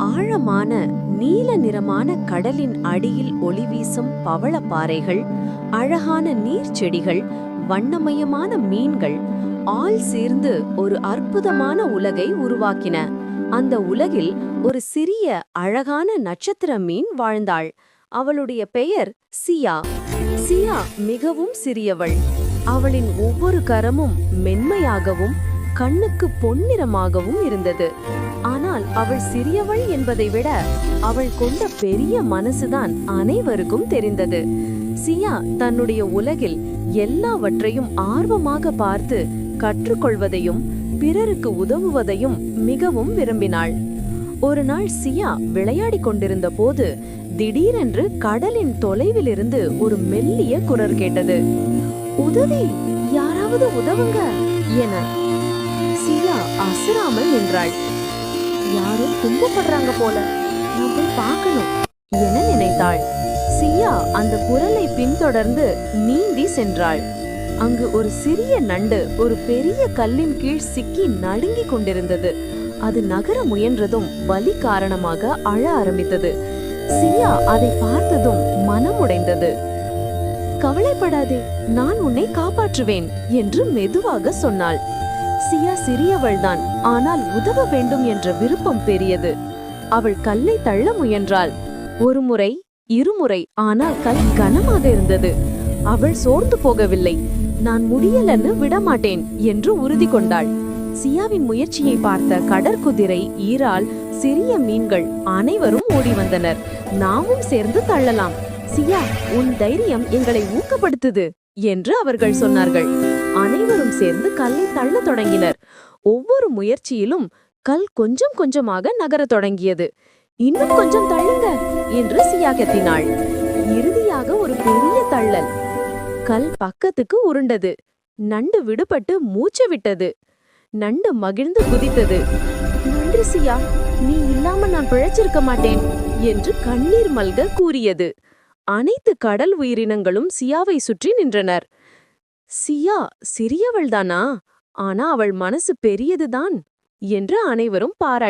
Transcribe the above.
ஆழமான நீல நிறமான கடலின் அடியில் ஒளிவீசும் பவளப்பாறைகள், அழகான நீர்ச்செடிகள், வண்ணமயமான மீன்கள் ஆள் சேர்ந்து ஒரு அற்புதமான உலகை உருவாக்கின. அந்த உலகில் ஒரு சிறிய அழகான நட்சத்திர மீன் வாழ்ந்தாள். அவளுடைய பெயர் சியா. சியா மிகவும் சிறியவள். அவளின் ஒவ்வொரு கரமும் மென்மையாகவும் கண்ணுக்கு பொன்னிறமாகவும் இருந்தது. ஆனால் அவள் சிறியவள் என்பதை விட அவள் கொண்ட பெரிய மனசுதான் அனைவருக்கும் தெரிந்தது. சியா தன்னுடைய உலகில் எல்லாவற்றையும் ஆர்வமாக பார்த்து கற்றுக்கொள்வதையும் பிறருக்கு உதவுவதையும் மிகவும் விரும்பினாள். ஒரு நாள் சியா விளையாடிக் கொண்டிருந்த போது திடீரென்று கடலின் தொலைவிலிருந்து ஒரு மெல்லிய குரல் கேட்டது. உதவி, யாராவது உதவுங்க என. சியா அசராமல் நின்றாள். யாரோ துன்பப்படுறாங்க போல, நான் போய் பார்க்கணும் என நினைத்தாள். சியா அந்த குரலை பின்தொடர்ந்து நீந்தி சென்றாள். அங்கு ஒரு சிறிய நண்டு ஒரு பெரிய கல்லின் கீழ் சிக்கி நடுங்கிக் கொண்டிருந்தது. அது நகர முயன்றதும் வலி காரணமாக அழ ஆரம்பித்தது. சியா அதை பார்த்ததும் மனமுடைந்தது. கவலைப்படாதே, நான் உன்னை காப்பாற்றுவேன் என்று மெதுவாக சொன்னாள். சியா சிறியவள்தான், ஆனால் உதவ வேண்டும் என்ற விருப்பம் பெரியது. அவள் கல்லை தள்ள முயன்றாள். ஒரு முறை, இருமுறை, ஆனால் கல் கனமாக இருந்தது. அவள் சோர்ந்து போகவில்லை. நான் முடியலன்னு விடமாட்டேன் என்று உறுதி கொண்டாள். சியாவின் முயற்சியை பார்த்த கடற்குதிரை, ஈரால், சிறிய மீன்கள் அனைவரும் ஓடி வந்தனர். நாமும் சேர்ந்து தள்ளலாம். சியா, உன் தைரியம் எங்களை ஊக்கப்படுத்துது என்று அவர்கள் சொன்னார்கள். அனைவரும் சேர்ந்து கல்லை தள்ள தொடங்கினர். ஒவ்வொரு முயற்சியிலும் கல் கொஞ்சம் கொஞ்சமாக நகரத் தொடங்கியது. இன்னும் கொஞ்சம் தள்ளுங்க என்று சியா கத்தினாள். இறுதியாக ஒரு பெரிய தள்ளல். கல் பக்கத்துக்கு உருண்டது. நண்டு விடுபட்டு மூச்சு விட்டது. நண்டு மகிழ்ந்து குதித்தது. நன்றி சியா, நீ இல்லாம நான் பிழைச்சிருக்க மாட்டேன் என்று கண்ணீர் மல்க கூறியது. அனைத்து கடல் உயிரினங்களும் சியாவை சுற்றி நின்றனர். சியா சிறியவள்தானா, ஆனா அவள் மனசு பெரியதுதான் என்று அனைவரும் பாராட்டினர்.